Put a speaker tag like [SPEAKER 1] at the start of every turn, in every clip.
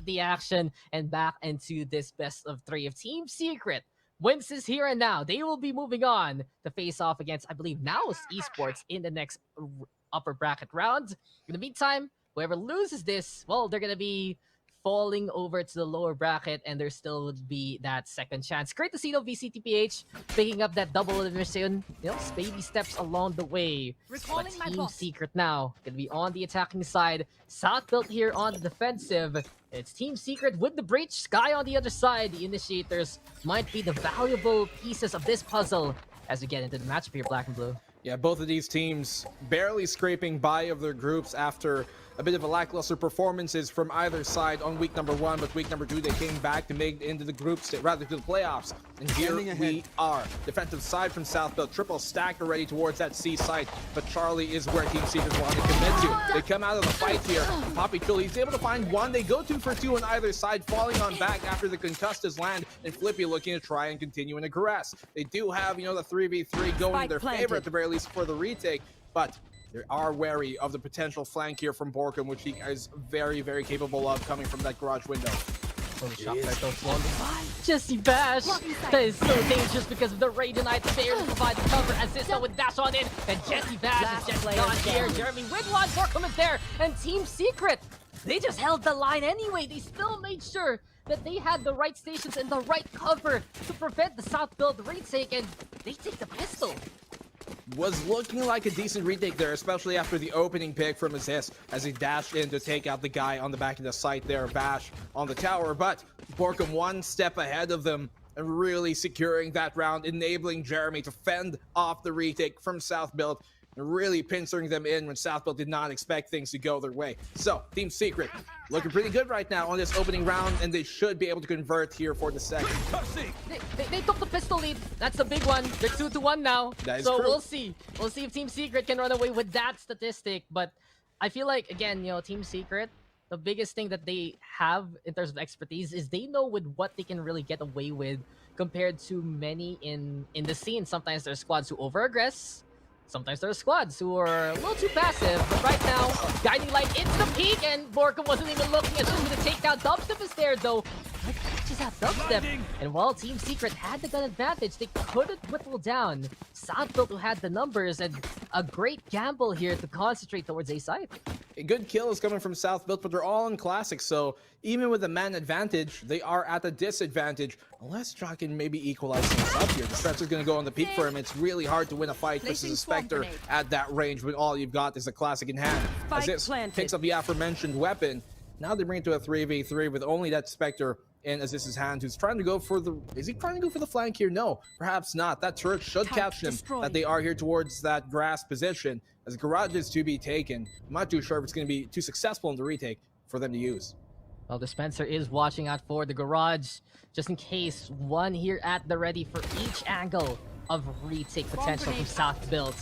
[SPEAKER 1] the action and back into this best of 3 of Team Secret. Wins this here and now. They will be moving on to face off against, I believe, NOW's Esports in the next upper bracket round. In the meantime, whoever loses this, well, they're going to be falling over to the lower bracket, and there still would be that second chance. Great to see though VCTPH picking up that double elimination. You know, baby steps along the way. But Team Secret now gonna be on the attacking side. South built here on the defensive. It's Team Secret with the breach. Sky on the other side. The initiators might be the valuable pieces of this puzzle as we get into the matchup here, Black and Blue.
[SPEAKER 2] Yeah, both of these teams barely scraping by of their groups after a bit of a lackluster performances from either side on week number 1, but week number 2 they came back to make into the groups, rather to the playoffs. And here we are. Defensive side from Southfield, triple stacked already towards that C site, but Charlie is where Team Secret want to commit to. They come out of the fight here. Poppy Chili is able to find one. They go 2 for 2 on either side, falling on back after the concussed land, and Flippy looking to try and continue and aggress. They do have, you know, the 3v3 going in their favor at the very least for the retake, but they are wary of the potential flank here from Borkum, which he is very, very capable of coming from that garage window.
[SPEAKER 1] Jesse Bash, that is so dangerous because of the Radiant there to provide the cover. Aziza with dash on in, and Jesse Bash is just gone here. Jeremy with one, Borkum is there, and Team Secret, they just held the line anyway. They still made sure that they had the right stations and the right cover to prevent the South build retake, and they take the pistol.
[SPEAKER 2] Was looking like a decent retake there, especially after the opening pick from Aziz as he dashed in to take out the guy on the back of the site there, Bash on the tower. But Borkum one step ahead of them and really securing that round, enabling Jeremy to fend off the retake from South build and really pincering them in when South build did not expect things to go their way. So Team Secret looking pretty good right now on this opening round, and they should be able to convert here for the second.
[SPEAKER 1] They took the pistol lead. That's a big one. They're 2-1 now. So we'll see. We'll see if Team Secret can run away with that statistic. But I feel like, again, you know, Team Secret, the biggest thing that they have in terms of expertise is they know with what they can really get away with compared to many in the scene. Sometimes there's squads who over-aggress. Sometimes there are squads who are a little too passive, but right now, Guiding Light into the peak, and Borkum wasn't even looking as soon as the takedown. Dubstep is there, though. But catches out Dubstep. And while Team Secret had the gun advantage, they couldn't whittle down Southfield, who had the numbers, and a great gamble here to concentrate towards A side.
[SPEAKER 2] A good kill is coming from Southfield, but they're all in Classic, so even with the man advantage, they are at a disadvantage. Unless Jock can maybe equalize things up here. The Spencer's going to go on the peak for him. It's really hard to win a fight versus a Spectre at that range when all you've got is a Classic in hand. As this picks up the aforementioned weapon, now they bring it to a 3v3 with only that Spectre in Aziz's hand, who's trying to go for the... Is he trying to go for the flank here? No, perhaps not. That turret should catch him, that they are here towards that grass position. As the garage is to be taken, I'm not too sure if it's going to be too successful in the retake for them to use.
[SPEAKER 1] Well, the Spencer is watching out for the garage, just in case. One here at the ready for each angle of retake potential from South build.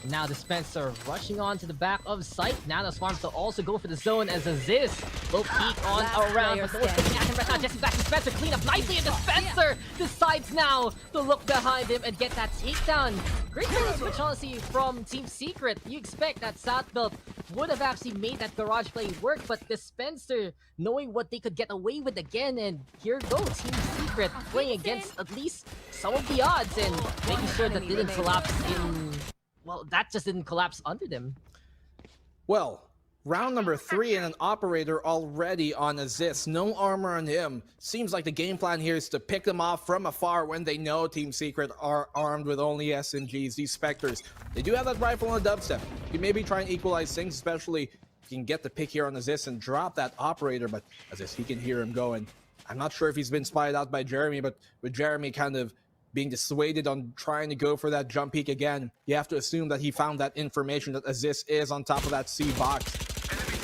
[SPEAKER 1] Now the Spencer rushing on to the back of site. Nanos farms to also go for the zone as Aziz will peek on around. But no one's looking at him right now. Jesse back to Spencer, clean up nicely, and the Spencer decides now to look behind him and get that takedown. Great switch, honestly, from Team Secret. You expect that South build would have actually made that garage play work, but the Spencer knowing what they could get away with again, and here goes Team Secret playing against at least some of the odds and making sure that didn't collapse in... Well, that just didn't collapse under them.
[SPEAKER 2] Well, round number 3 and an operator already on Aziz. No armor on him. Seems like the game plan here is to pick them off from afar when they know Team Secret are armed with only SMGs, these Spectres. They do have that rifle on a dubstep. You can maybe try and equalize things, especially if you can get the pick here on Aziz and drop that operator, but Aziz, he can hear him going. I'm not sure if he's been spied out by Jeremy, but with Jeremy kind of being dissuaded on trying to go for that jump peak again, you have to assume that he found that information that Aziz is on top of that C box.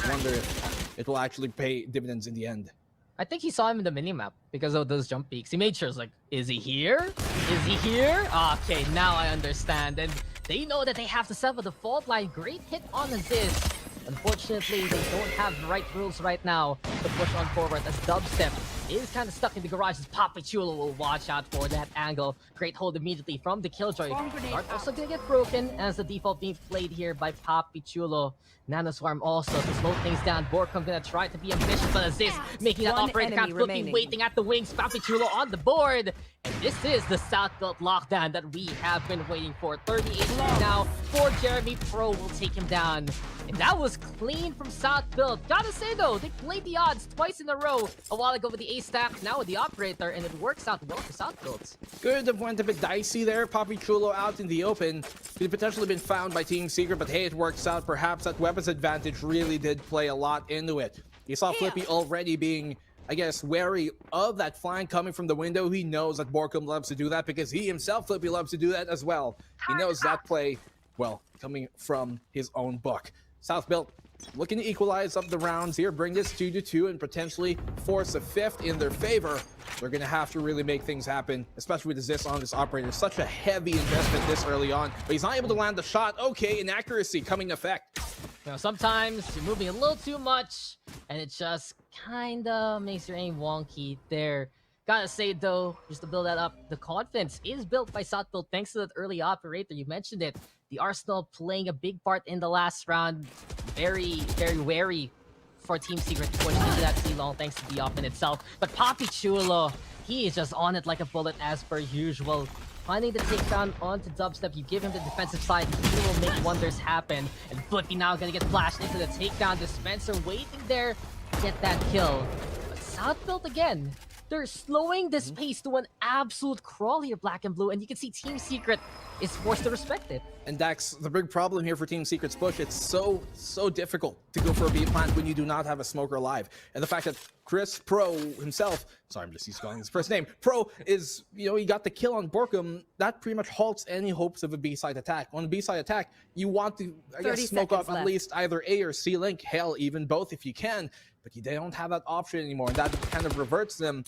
[SPEAKER 2] I wonder if it will actually pay dividends in the end.
[SPEAKER 1] I think he saw him in the minimap because of those jump peaks. He made sure, it's like, is he here? Is he here? Okay, now I understand. And they know that they have to set up the fault line. Great hit on Aziz. Unfortunately, they don't have the right rules right now to push on forward as Dubstep is kind of stuck in the garage as PPGL will watch out for that angle. Great hold immediately from the Killjoy. Dart also gonna get broken as the default being played here by PPGL. Nanoswarm also to slow things down. Borkum gonna try to be ambitious, but Aziz making that operator count, looking, waiting at the wings. PPGL on the board. And this is the South Belt lockdown that we have been waiting for. 38 now for Jeremy. Pro will take him down. And that was clean from South Belt. Gotta say though, they played the odds twice in a row. A while ago with the ace stack, now with the operator, and it works out well for South Belt.
[SPEAKER 2] Could have went a bit dicey there. PPGL out in the open. Could have potentially been found by Team Secret, but hey, it works out. Perhaps that weapons advantage really did play a lot into it. You saw Flippy already being, I guess, wary of that flank coming from the window. He knows that Borkum loves to do that because he himself, Flippy, loves to do that as well. He knows that play, well, coming from his own book. South Belt looking to equalize up the rounds here, bring this 2-2 and potentially force a fifth in their favor. They're going to have to really make things happen, especially with Aziz on this operator. Such a heavy investment this early on, but he's not able to land the shot. Okay, inaccuracy coming to effect.
[SPEAKER 1] You know, sometimes you're moving a little too much, and it just kinda makes your aim wonky there. Gotta say though, just to build that up, the confidence is built by South Belt thanks to that early operator. You mentioned it. The Arsenal playing a big part in the last round. Very, very wary for Team Secret to push into that C-long thanks to the op in itself. But PPGL, he is just on it like a bullet as per usual. Finding the takedown onto Dubstep, you give him the defensive side, he will make wonders happen. And Flippy now gonna get flashed into the takedown. Dispenser waiting there to get that kill. But South Belt again, they're slowing this pace to an absolute crawl here, Black and Blue, and you can see Team Secret is forced to respect it.
[SPEAKER 2] And Dax, the big problem here for Team Secret's push, it's so difficult to go for a B plant when you do not have a smoker alive. And the fact that Chris Pro himself, sorry, I'm just used to calling his first name, Pro is, you know, he got the kill on Borkum, that pretty much halts any hopes of a B-side attack. On a B-side attack, you want to, I guess, smoke off at least either A or C link, hell, even both if you can. But they don't have that option anymore, and that kind of diverts them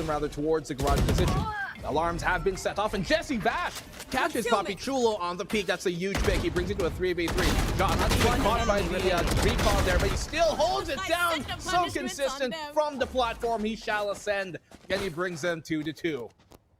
[SPEAKER 2] rather towards the garage position. The alarms have been set off, and Jesse Bash catches PPGL on the peak. That's a huge pick. He brings it to a 3v3. John not even caught by the recall there, but he still holds it down. So consistent from the platform. He shall ascend, and he brings them 2-2.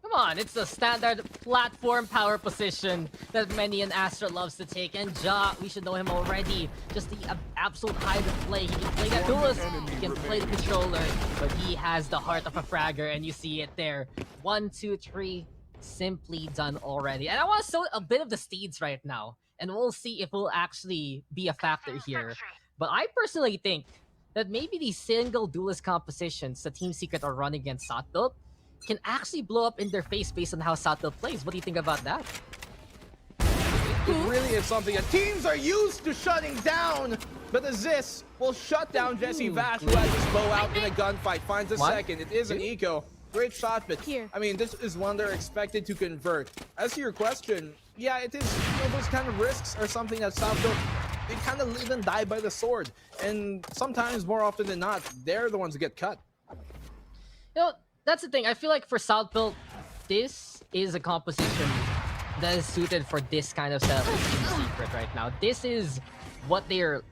[SPEAKER 1] Come on, it's a standard platform power position that many an Astra loves to take. And Ja, we should know him already. Just the absolute height of play. He can play that duelist, he can play the controller, but he has the heart of a fragger, and you see it there. 1, 2, 3, simply done already. And I want to show a bit of the steeds right now, and we'll see if we'll actually be a factor here. But I personally think that maybe these single duelist compositions that Team Secret are running against South Belt can actually blow up in their face based on how South Belt plays. What do you think about that?
[SPEAKER 2] It really is something that teams are used to shutting down, but Aziz will shut down Jesse Vash, who has his bow out in a gunfight, finds a second. It is an eco. Great shot, but I mean, this is one they're expected to convert. As to your question, yeah, it is, you know, those kind of risks are something that South Belt, they kind of live and die by the sword. And sometimes, more often than not, they're the ones that get cut.
[SPEAKER 1] You know, that's the thing. I feel like for South Belt, this is a composition that is suited for this kind of setup with Team Secret right now. This is what they're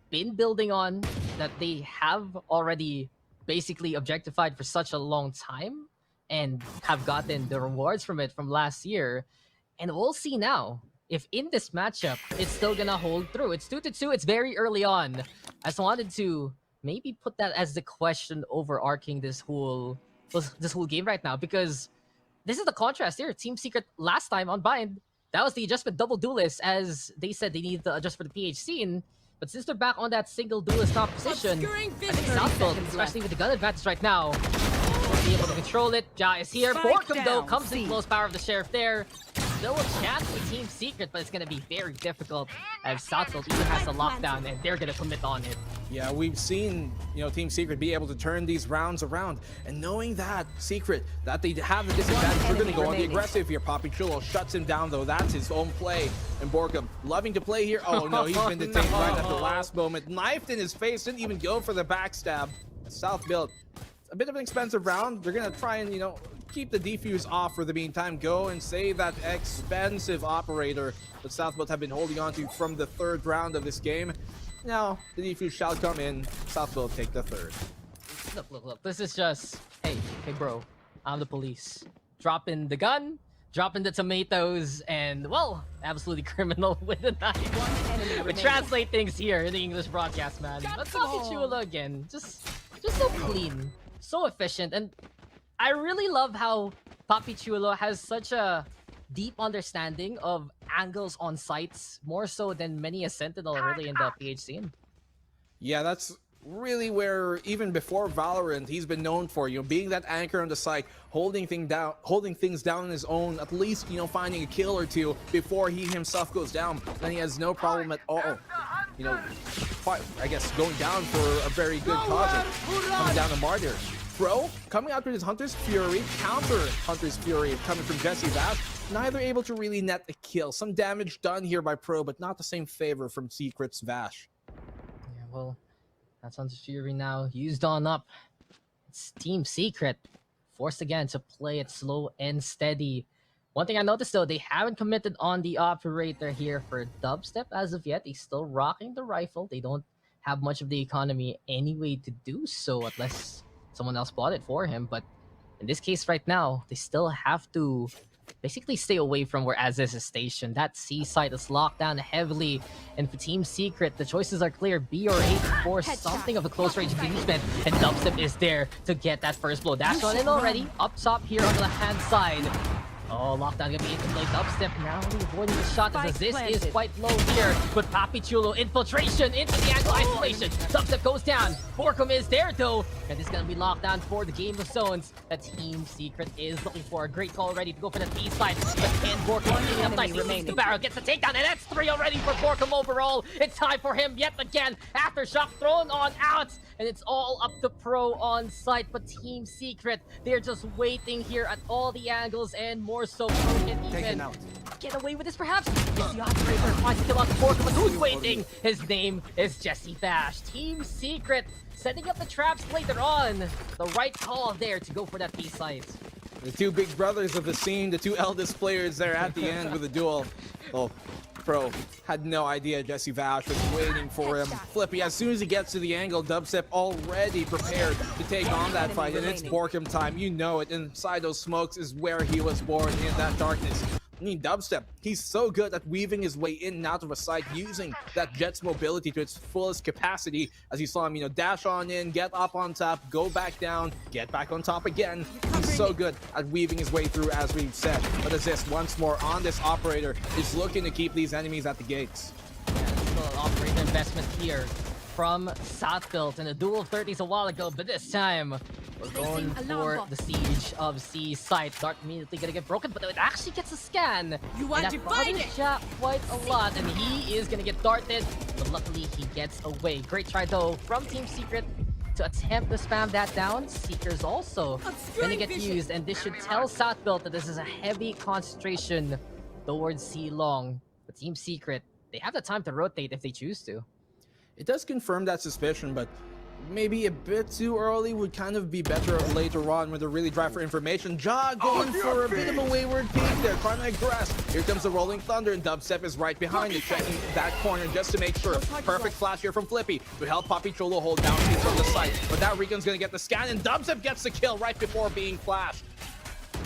[SPEAKER 1] been building on, that they have already basically objectified for such a long time and have gotten the rewards from it from last year. And we'll see now if in this matchup, it's still gonna hold through. It's 2-2. It's very early on. I just wanted to maybe put that as the question overarching this whole game right now, because this is the contrast here. Team Secret last time on Bind, that was the adjustment double duelist, as they said they needed to adjust for the PH scene. But since they're back on that single duelist composition, I think South Belt, especially with the gun advantage right now, will be able to control it. Ja is here. Borkum though comes in close power of the Sheriff there. Still a chance for Team Secret, but it's going to be very difficult as South Belt even has the lockdown and they're going to commit on it.
[SPEAKER 2] Yeah, we've seen, you know, Team Secret be able to turn these rounds around, and knowing that Secret, that they have the disadvantage, they're going to go on the aggressive here. PPGL shuts him down though. That's his own play. And Borkum loving to play here. Oh no, he's been detained right at the last moment. Knifed in his face, didn't even go for the backstab. South Belt, a bit of an expensive round. They're going to try and, you know, keep the defuse off for the meantime. Go and save that expensive operator that South Belt have been holding on to from the third round of this game. Now, the defuse shall come in. South Belt take the third.
[SPEAKER 1] Look. This is just, hey, bro. I'm the police. Dropping the gun, dropping the tomatoes, and, well, absolutely criminal with a knife. We translate things here in the English broadcast, man. But Papi Chulo again, just so clean, so efficient, and I really love how Papi Chulo has such a deep understanding of angles on sites, more so than many a Sentinel really in the PH scene.
[SPEAKER 2] Yeah, that's really where even before Valorant he's been known for, being that anchor on the site, holding things down on his own, at least finding a kill or two before he himself goes down. Then he has no problem at all, I guess going down for a very good cause, coming down to Martyr. Pro coming out with his Hunter's Fury, counter Hunter's Fury coming from Jesse Vash, neither able to really net a kill. Some damage done here by Pro, but not the same favor from Secret's Vash.
[SPEAKER 1] Yeah, well, that's Hunter's Fury now used on up. It's Team Secret forced again to play it slow and steady. One thing I noticed though, they haven't committed on the operator here for Dubstep as of yet. He's still rocking the rifle. They don't have much of the economy anyway to do so unless someone else bought it for him. But in this case right now, they still have to basically stay away from where Aziz is stationed. That C site is locked down heavily, and for Team Secret, the choices are clear: B or A to force something of a close range engagement, and Dubstep is there to get that first blow. Dash on in already, up top here on the hand side. Oh, lockdown gonna be into play. Dubstep now avoiding the shot as this is quite low here. But Papi Chulo infiltration into the angle isolation. Dubstep goes down. Borkum is there though, and this is gonna be locked down for the game of zones that Team Secret is looking for. A great call ready to go for the B side. But can Borkum clean up nicely? Leaves the barrel, gets the takedown, and that's 3 already for Borkum overall. It's time for him yet again. Aftershock thrown on out, and it's all up to Pro on site. But Team Secret, they're just waiting here at all the angles, and more so Pro can even get away with this perhaps. It's the operator finds to kill off Borkum, but who's waiting? His name is Jesse Bash. Team Secret setting up the traps later on. The right call there to go for that B site.
[SPEAKER 2] The two big brothers of the scene, the two eldest players there at the end with a duel. Oh, Pro had no idea Jesse Vash was waiting for him. Flippy, as soon as he gets to the angle, Dubstep already prepared to take on that fight, and it's Borkum time. You know it. Inside those smokes is where he was born, in that darkness. I mean, Dubstep, he's so good at weaving his way in and out of a site, using that Jet's mobility to its fullest capacity. As you saw him, dash on in, get up on top, go back down, get back on top again. He's so good at weaving his way through, as we've said. But Assist once more on this operator is looking to keep these enemies at the gates.
[SPEAKER 1] Yeah, still operator investment here from Southbuilt, and a duel of 30s a while ago, but this time we're going for the siege of C site. Dart immediately gonna get broken, but it actually gets a scan.
[SPEAKER 3] You want
[SPEAKER 1] to
[SPEAKER 3] fight it?
[SPEAKER 1] Shot quite a lot, and he is gonna get darted, but luckily he gets away. Great try though from Team Secret to attempt to spam that down. Seeker's also gonna get used, and this should tell Southbuilt that this is a heavy concentration towards C long. But Team Secret, they have the time to rotate if they choose to.
[SPEAKER 2] It does confirm that suspicion, but maybe a bit too early would kind of be better later on when they're really dry for information. Ja going for a bit of a wayward peek there, trying to aggress. Here comes the Rolling Thunder, and Dubstep is right behind it, checking that corner just to make sure. Perfect flash here from Flippy to help Papi Chulo hold down things from the site. But that Recon's gonna get the scan, and Dubstep gets the kill right before being flashed.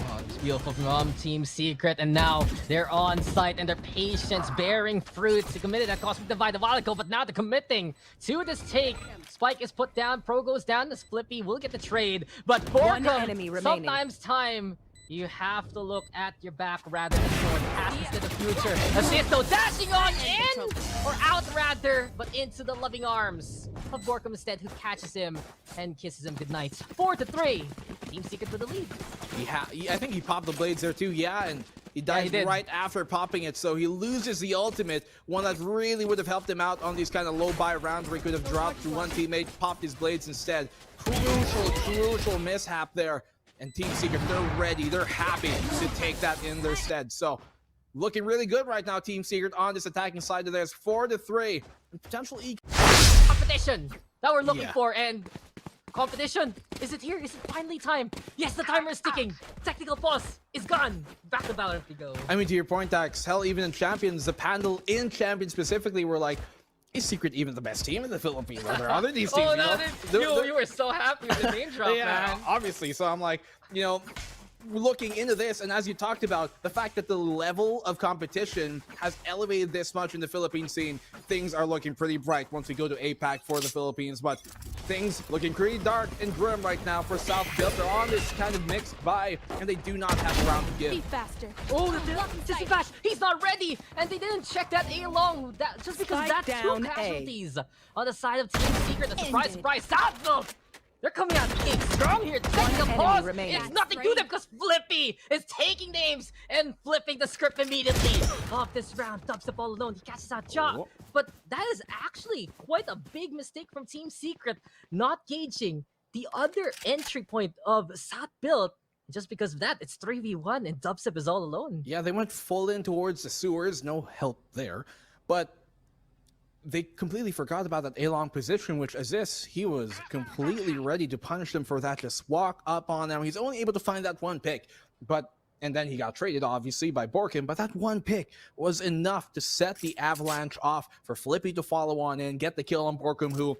[SPEAKER 1] Oh, it's beautiful from Team Secret, and now they're on site, and their patience bearing fruit. They committed that Cosmic Divide a while ago, but now they're committing to this take. Spike is put down, Pro goes down, as Flippy will get the trade, but Borkum, sometimes time, you have to look at your back rather than forward. Passes to the future. Assist though, dashing on in, or out rather, but into the loving arms of Borkum instead, who catches him and kisses him goodnight. 4-3. Team Secret with the lead.
[SPEAKER 2] I think he popped the blades there too, and he died right after popping it, so he loses the ultimate, one that really would have helped him out on these kind of low buy rounds where he could have dropped to one teammate, popped his blades instead. Crucial mishap there. And Team Secret, they're ready, they're happy to take that in their stead. So, looking really good right now, Team Secret on this attacking side of theirs. 4-3. And potential
[SPEAKER 1] competition that we're looking for, and competition, is it here? Is it finally time? Yes, the timer is ticking. Technical pause is gone. Back to Valorant we go.
[SPEAKER 2] I mean, to your point, Dax, hell, even in Champions, the panel in Champions specifically were like, Is Secret even the best team in the Philippines? Are there other these teams?
[SPEAKER 1] Oh,
[SPEAKER 2] you know?
[SPEAKER 1] no, you were so happy with the name drop,
[SPEAKER 2] Yeah,
[SPEAKER 1] man.
[SPEAKER 2] obviously. So I'm like, looking into this, and as you talked about, the fact that the level of competition has elevated this much in the Philippine scene, things are looking pretty bright once we go to APAC for the Philippines. But things looking pretty dark and grim right now for South Built. They're on this kind of mixed buy, and they do not have a round to
[SPEAKER 3] Be
[SPEAKER 2] give.
[SPEAKER 3] faster.
[SPEAKER 1] Oh, Sissy Bash, he's not ready, and they didn't check that A long. Just because of that,
[SPEAKER 3] Spike
[SPEAKER 1] two
[SPEAKER 3] down A.
[SPEAKER 1] casualties on the side of Team Secret. A surprise,
[SPEAKER 3] Ended.
[SPEAKER 1] surprise, Southfield. They're coming out the gate strong here. Taking a
[SPEAKER 3] enemy
[SPEAKER 1] pause.
[SPEAKER 3] remaining.
[SPEAKER 1] It's nothing to them because Flippy is taking names and flipping the script immediately. Off this round, Dubstep all alone. He catches out Jaw.
[SPEAKER 2] Oh.
[SPEAKER 1] But that is actually quite a big mistake from Team Secret, not gauging the other entry point of South Built. Just because of that, it's 3v1 and Dubstep is all alone.
[SPEAKER 2] Yeah, they went full in towards the sewers. No help there. But they completely forgot about that A-long position, which Aziz, he was completely ready to punish them for that. Just walk up on them. He's only able to find that one pick. And then he got traded, obviously, by Borkin. But that one pick was enough to set the avalanche off for Flippy to follow on in, get the kill on Borkum, who,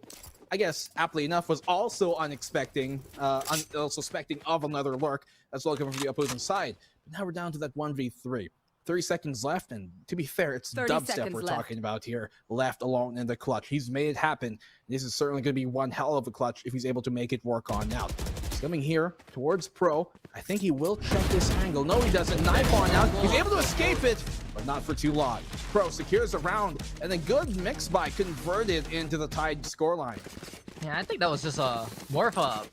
[SPEAKER 2] I guess, aptly enough, was also unsuspecting of another lurk as well coming from the opposing side. But now we're down to that 1v3. 30 seconds left, and to be fair, it's
[SPEAKER 3] 30
[SPEAKER 2] Dubstep
[SPEAKER 3] seconds
[SPEAKER 2] we're
[SPEAKER 3] left.
[SPEAKER 2] talking about here, left alone in the clutch. He's made it happen. This is certainly going to be one hell of a clutch if he's able to make it work on now. He's coming here towards Pro. I think he will check this angle. No, he doesn't. Knife on out. He's able to escape it, but not for too long. Pro secures a round, and a good mix by converted into the tied scoreline.
[SPEAKER 1] Yeah, I think that was just more of a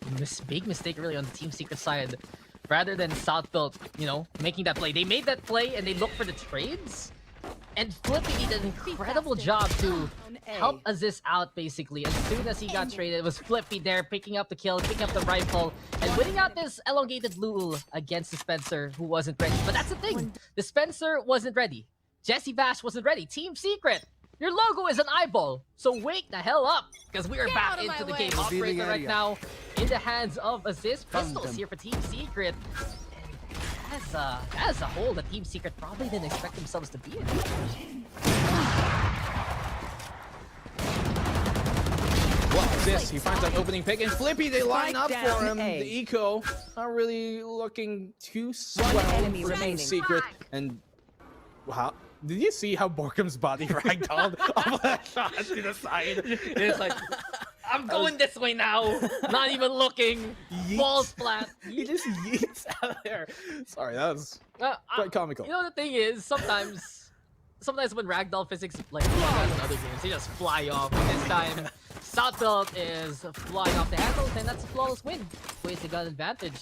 [SPEAKER 1] big mistake really on the Team Secret side. Rather than South Built, making that play. They made that play and they looked for the trades. And Flippy did an incredible job to help Aziz out, basically. As soon as he got traded, it was Flippy there picking up the kill, picking up the rifle, and winning out this elongated Lul against the Spencer, who wasn't ready. But that's the thing. The Spencer wasn't ready. Jesse Bash wasn't ready. Team Secret, your logo is an eyeball. So wake the hell up, because we are back into the game. Operator right now in the hands of Aziz. Pistols here for Team Secret. And as a whole, the Team Secret probably didn't expect themselves to be in.
[SPEAKER 2] Well, Aziz, he finds that opening pick, and Flippy, they line up
[SPEAKER 3] Spike
[SPEAKER 2] for
[SPEAKER 3] down
[SPEAKER 2] him.
[SPEAKER 3] A.
[SPEAKER 2] The eco not really looking too swell
[SPEAKER 3] enemy
[SPEAKER 2] for Team
[SPEAKER 3] remaining.
[SPEAKER 2] Secret. And wow, did you see how Borkum's body ragdolled off that shot to the side?
[SPEAKER 1] It's like, I'm going this way now. Not even looking. Balls flat.
[SPEAKER 2] He just yeets out of there. Sorry, that was quite comical.
[SPEAKER 1] You know, the thing is, sometimes when ragdoll physics, like in other games, they just fly off. And this time, Southbelt is flying off the handles, and that's a flawless win. Ways the gun advantage.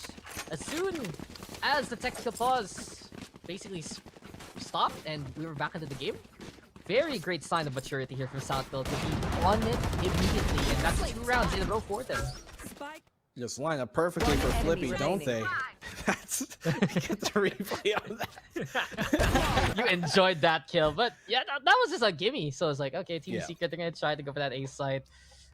[SPEAKER 1] As soon as the technical pause basically stopped and we were back into the game, very great sign of maturity here from Southbelt to be on it immediately, and that's 2 rounds in a row for them.
[SPEAKER 3] Spike.
[SPEAKER 2] Just line up perfectly for Flippy, don't they?
[SPEAKER 3] remaining.
[SPEAKER 2] That's get the replay on that.
[SPEAKER 1] You enjoyed that kill, but yeah, that was just a gimme. So it's like, okay, Team
[SPEAKER 2] Yeah.
[SPEAKER 1] Secret, they're gonna try to go for that ace site,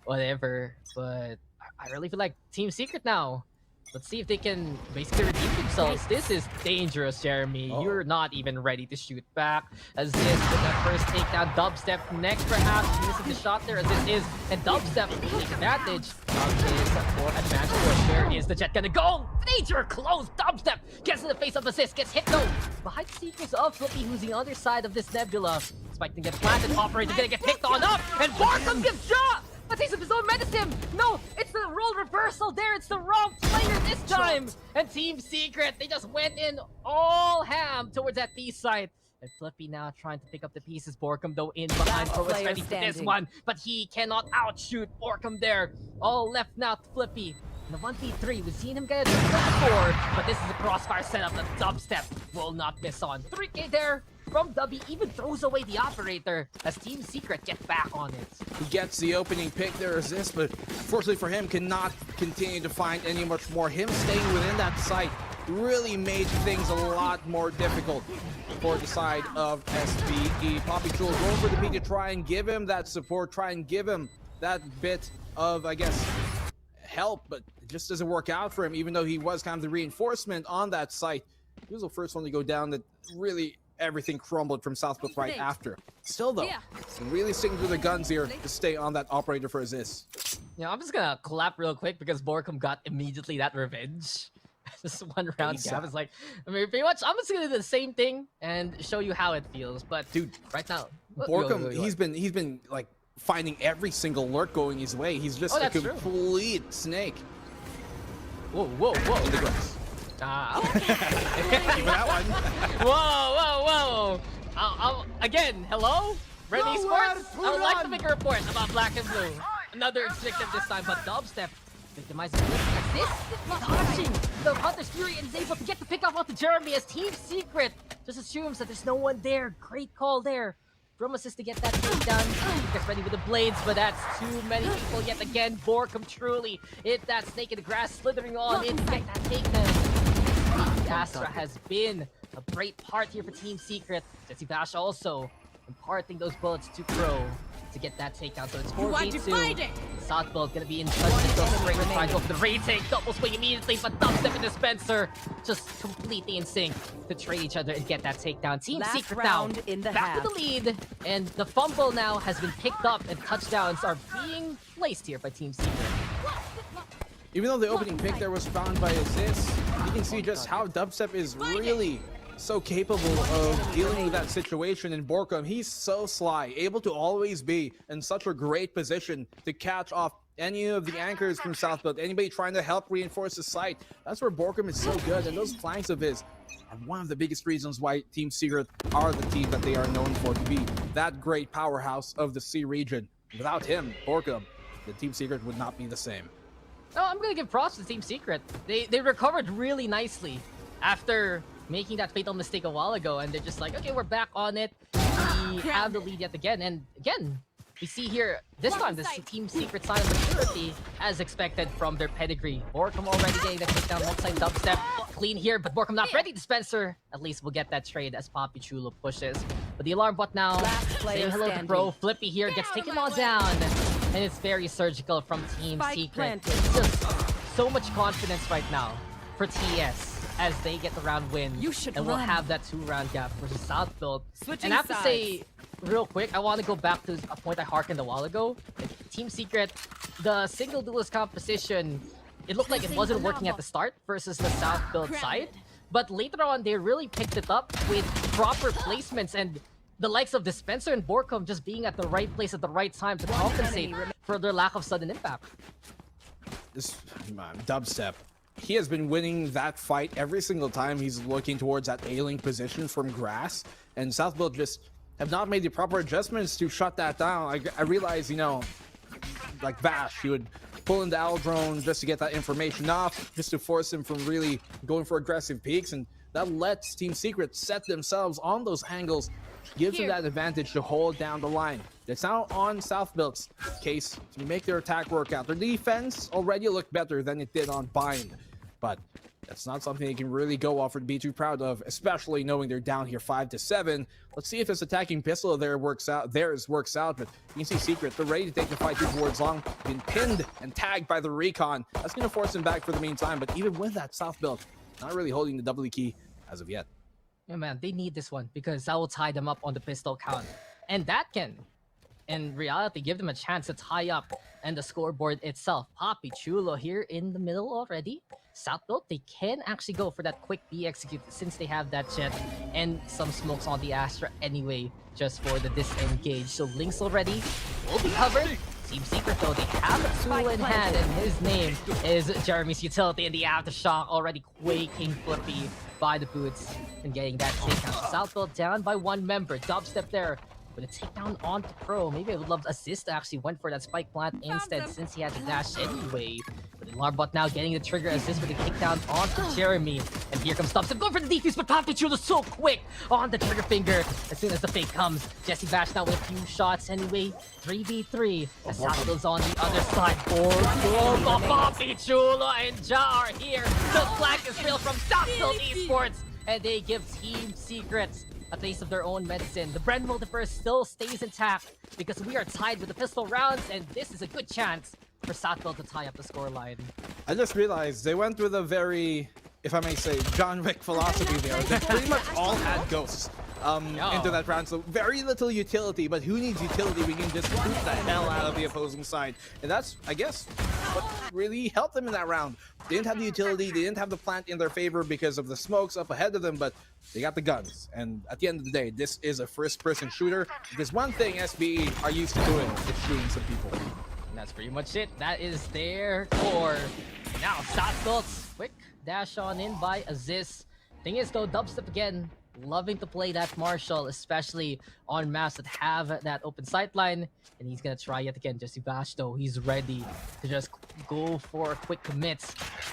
[SPEAKER 1] whatever. But I really feel like Team Secret now. Let's see if they can basically redeem themselves. This is dangerous, Jeremy.
[SPEAKER 2] Oh.
[SPEAKER 1] You're not even ready to shoot back. As this with that first takedown, Dubstep next perhaps missing the shot there as this is, and Dubstep take advantage of this for advantage push. Where is the jet gonna go? Danger close. Dubstep gets in the face of Assist, gets hit though. Behind the sequence of Flippy, who's the other side of this nebula. Spike can get planted. Operator gonna get picked on up, and Borkum gets shot. A taste of his own medicine! No, it's the role reversal there. It's the wrong player this time. And Team Secret, they just went in all ham towards that B site. And Flippy now trying to pick up the pieces. Borkum though in behind. Pro is
[SPEAKER 3] player
[SPEAKER 1] ready for this
[SPEAKER 3] standing.
[SPEAKER 1] one, but he cannot outshoot Borkum there. All left now to Flippy. In the 1v3, we've seen him get a triple before, but this is a crossfire setup that Dubstep will not miss on. 3K there from Dubby, even throws away the operator as Team Secret get back on it.
[SPEAKER 2] He gets the opening pick there as this, but fortunately for him, cannot continue to find any much more. Him staying within that site really made things a lot more difficult for the side of SBE. Poppy Jewel going for the P to try and give him that support, try and give him that bit of, I guess, help, but it just doesn't work out for him, even though he was kind of the reinforcement on that site. He was the first one to go down that really everything crumbled from Southbuilt right after. Still though, really sticking to the guns here to stay on that operator for assist.
[SPEAKER 1] You know, I'm just gonna clap real quick because Borkum got immediately that revenge. Just one round gap is like, I mean, pretty much, I'm just gonna do the same thing and show you how it feels. But
[SPEAKER 2] dude,
[SPEAKER 1] right now,
[SPEAKER 2] Borkum, he's been like finding every single lurk going his way. He's just a complete snake.
[SPEAKER 1] Whoa, whoa, whoa!
[SPEAKER 2] In the grass.
[SPEAKER 1] Even that one. Whoa, whoa, whoa! Again, hello, Rennie Sports. I would like to make a report about Black and Blue. Another victim this time, but Dubstep victimizing this. Dodging the Hunter's Fury and is able to get the pick off onto Jeremy as Team Secret just assumes that there's no one there. Great call there from assist to get that takedown. Gets ready with the blades, but that's too many people yet again. Borkum truly hit that snake in the grass, slithering on in to get that takedown. Astra has been a great part here for Team Secret. Jesse Bash also imparting those bullets to Pro to get that takedown. So it's 4v2. Southbuilt gonna be in touch with the straight trying to go for the retake. Double swing immediately, but Dubstep and Dispenser just completely in sync to trade each other and get that takedown. Team Secret now back to the lead, and the fumble now has been picked up and touchdowns are being placed here by Team Secret.
[SPEAKER 2] Even though the opening pick there was found by assist, you can see just how Dubstep is really so capable of dealing with that situation. In Borkum, he's so sly, able to always be in such a great position to catch off any of the anchors from Southbuilt, anybody trying to help reinforce the site. That's where Borkum is so good, and those flanks of his are one of the biggest reasons why Team Secret are the team that they are known for, to be that great powerhouse of the C region. Without him, Borkum, the Team Secret would not be the same.
[SPEAKER 1] No, I'm gonna give props to Team Secret. They recovered really nicely after making that fatal mistake a while ago, and they're just like, okay, we're back on it. We have the lead yet again, and again, we see here this time this Team Secret sign of maturity as expected from their pedigree. Borkum already getting the takedown outside Dubstep. Clean here, but Borkum not ready. Dispenser at least will get that trade as Poppy Chulo pushes. But the alarm bot now saying hello to Pro. Flippy here gets taken all down, and it's very surgical from Team Secret. It's just so much confidence right now for TS as they get the round win, and we'll have that 2-round gap versus Southbuilt. And I have to say, real quick, I want to go back to a point I harkened a while ago. Team Secret, the single duelist composition, it looked like it wasn't working at the start versus the Southbuilt side, but later on they really picked it up with proper placements and the likes of Dispenser and Borkum just being at the right place at the right time to compensate for their lack of sudden impact.
[SPEAKER 2] This Dubstep, he has been winning that fight every single time he's looking towards that A-link position from grass, and Southbuilt just have not made the proper adjustments to shut that down. I realize, you know, like Bash, he would pull in the Owl drone just to get that information off, just to force him from really going for aggressive peaks, and that lets Team Secret set themselves on those angles, gives them that advantage to hold down the line. It's now on Southbuilt's case to make their attack work out. Their defense already looked better than it did on Bind, but that's not something they can really go off or be too proud of, especially knowing they're down here 5-7. Let's see if this attacking pistol theirs works out, but you can see Secret, they're ready to take the fight towards Long, been pinned and tagged by the Recon. That's going to force him back for the meantime, but even with that, Southbuilt not really holding the W key as of yet.
[SPEAKER 1] Yeah, man, they need this one because that will tie them up on the pistol count, and that can, in reality, give them a chance to tie up and the scoreboard itself. Poppy Chulo here in the middle already. Southbuilt, they can actually go for that quick B execute since they have that jet and some smokes on the Astra anyway, just for the disengage. So Lynx already will be covered. Team Secret though, they have a tool in hand, and his name is Jeremy's Utility, and the Aftershock already quaking Flippy by the boots and getting that takedown. Southbuilt down by 1 member. Dubstep there with a takedown onto Pro. Maybe I would love to assist actually went for that spike plant instead since he had to dash anyway. But the Larbot now getting the trigger assist with the kickdown onto Jeremy. And here comes Dubstep going for the defuse, but Poppy Chulo so quick on the trigger finger as soon as the fake comes. Jesse Bash now with a few shots anyway. 3v3 as Southbuilt's on the other side. Poppy Chulo and Ja are here. The flag is real from Southbuilt Esports, and they give Team Secret a taste of their own medicine. The Brand Multiverse still stays intact because we are tied with the pistol rounds, and this is a good chance for Southbuilt to tie up the scoreline.
[SPEAKER 2] I just realized they went with a very, if I may say, John Wick philosophy there. They pretty much all had ghosts. into that round. So very little utility, but who needs utility? We can just shoot the hell out of the opposing side. And that's, I guess, what really helped them in that round. They didn't have the utility, they didn't have the plant in their favor because of the smokes up ahead of them, but they got the guns. And at the end of the day, this is a first-person shooter. There's one thing SBE are used to doing, it's shooting some people.
[SPEAKER 1] And that's pretty much it. That is their core. Now, Southbilt's quick dash on in by Aziz. Thing is, though, Dubstep again, loving to play that Marshall, especially on maps that have that open sight line. And he's gonna try yet again. Jesse Bash, though, he's ready to just go for a quick commit.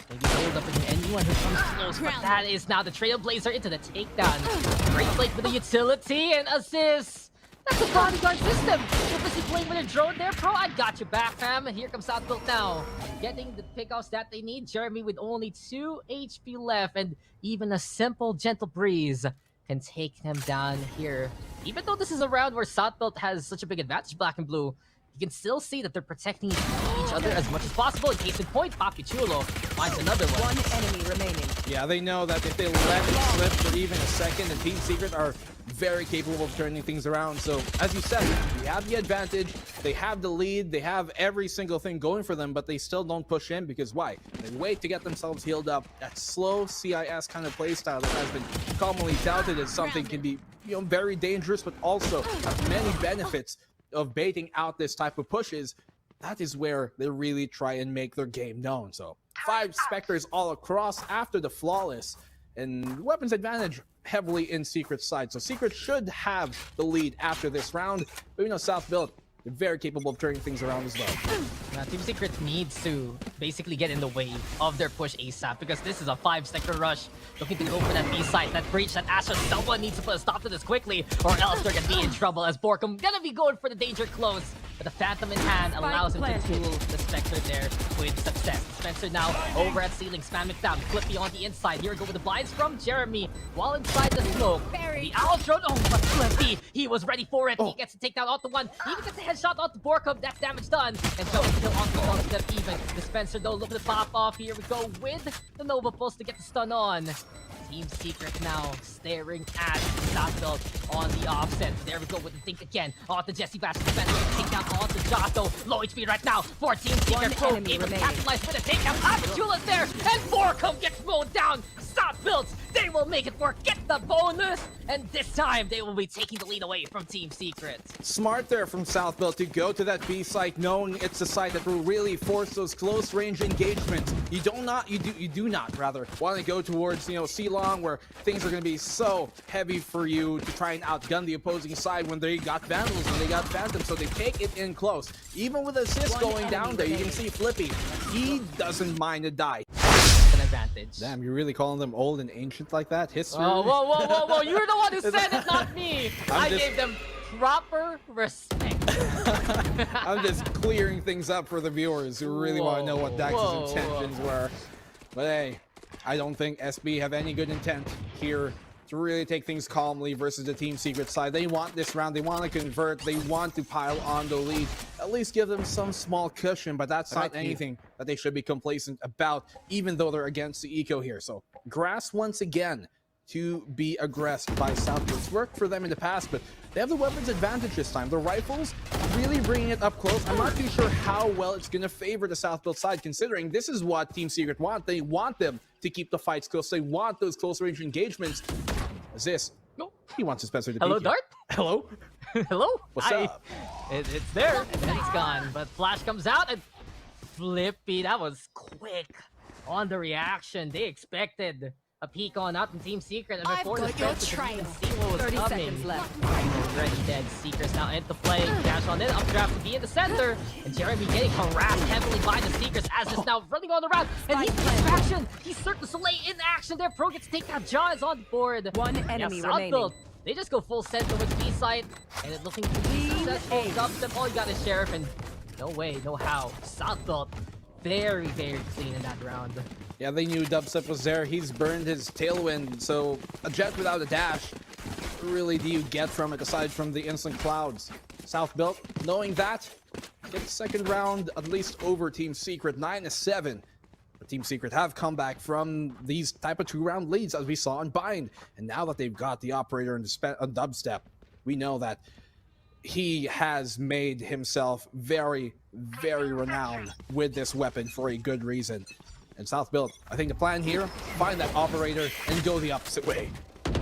[SPEAKER 1] Maybe hold up anyone who comes close, but that is now the Trailblazer into the takedown. Great play for the utility and Aziz. That's the bodyguard system. You're busy playing with a drone there, bro. I got you back, fam. Here comes Southbuilt now. Getting the pickoffs that they need. Jeremy with only 2 HP left, and even a simple gentle breeze can take them down here. Even though this is a round where Southbuilt has such a big advantage, Black and Blue, you can still see that they're protecting each other as much as possible. In case in point, Papichulo finds another one.
[SPEAKER 3] One enemy remaining.
[SPEAKER 2] Yeah, they know that if they let it slip for even a second, the Team Secret are very capable of turning things around. So, as you said, we have the advantage, they have the lead, they have every single thing going for them, but they still don't push in because why? They wait to get themselves healed up. That slow CIS kind of playstyle that has been commonly touted as something can be, you know, very dangerous, but also have many benefits of baiting out this type of pushes. That is where they really try and make their game known. So 5 Spectres all across after the flawless, and weapons advantage heavily in Secret's side. So Secret should have the lead after this round, but we know Southbuilt, they're very capable of turning things around as well.
[SPEAKER 1] Now, Team Secret needs to basically get in the way of their push ASAP because this is a 5-sector rush. Looking to go for that B site, that breach, that Astra. Someone needs to put a stop to this quickly, or else they're gonna be in trouble as Borkum gonna be going for the danger close. But the Phantom in hand allows him to tool the Spectre there with success. Spencer now over at ceiling, spamming down. Flippy on the inside. Here we go with the blinds from Jeremy while inside the smoke. The Owl drone. Oh, but Flippy, he was ready for it. He gets to take down onto one. He even gets a headshot onto Borkum. That's damage done. And so still on the wall instead of even. The Spencer though looking to pop off. Here we go with the Nova Pulse to get the stun on. Team Secret now staring at Southbuilt on the offset. There we go with the think again. On the Jesse Bash defender. Take down on the Jotto. Low HP right now for Team Secret. Pro able to capitalize with a takedown. Papachula's there. And Borkum gets mowed down. Southbuilt, they will make it work. Get the bonus. And this time they will be taking the lead away from Team Secret.
[SPEAKER 2] Smart there from Southbuilt to go to that B site, knowing it's a site that will really force those close range engagements. You do not want to go towards, you know, C-Long where things are going to be so heavy for you to try and outgun the opposing side when they got Vandals and they got Phantom, so they take it in close. Even with assist going down there, you can see Flippy, he doesn't mind a die.
[SPEAKER 1] An advantage.
[SPEAKER 2] Damn, you're really calling them old and ancient like that? History?
[SPEAKER 1] Oh, whoa. You're the one who said it, not me. I gave them proper respect.
[SPEAKER 2] I'm just clearing things up for the viewers who really want to know what Dax's intentions were. But hey, I don't think SB have any good intent here to really take things calmly versus the Team Secret side. They want this round, they want to convert, they want to pile on the lead, at least give them some small cushion, but that's not anything that they should be complacent about, even though they're against the eco here. So Grass once again to be aggressed by Southbuilt. It's worked for them in the past, but they have the weapons advantage this time. The rifles really bringing it up close. I'm not too sure how well it's going to favor the Southbuilt side, considering this is what Team Secret want. They want them to keep the fights close. They want those close range engagements. Aziz, no, he wants his Spencer to
[SPEAKER 1] Hello,
[SPEAKER 2] peek
[SPEAKER 1] Dart?
[SPEAKER 2] Hello?
[SPEAKER 1] Hello?
[SPEAKER 2] What's up?
[SPEAKER 1] It's there, and then it's gone. But Flash comes out, and Flippy, that was quick on the reaction. They expected a peek on out in Team Secret, and before the Spencer could even see what was
[SPEAKER 3] 30
[SPEAKER 1] coming.
[SPEAKER 3] seconds left.
[SPEAKER 1] Already dead. Seekers now into play. Dash on in. Updraft to be in the center. And Jeremy getting harassed heavily by the Seekers as it's now running on the round. And he's distraction. He's Cirque du Soleil in action there. Pro gets to take down John is on the board.
[SPEAKER 3] One enemy remaining.
[SPEAKER 1] They just go full center with B side. And it's looking to be successful. Dubstep. All you got is Sheriff. And no way, no how. Southbuilt very, very clean in that round.
[SPEAKER 2] Yeah, they knew Dubstep was there. He's burned his tailwind, so a jet without a dash, what really do you get from it aside from the instant clouds? Southbuilt, knowing that, get the second round at least over Team Secret, 9-7. Team Secret have come back from these type of 2-round leads as we saw in Bind. And now that they've got the operator on Dubstep, we know that he has made himself very, very renowned with this weapon for a good reason. And South Build, I think the plan here, find that operator and go the opposite way.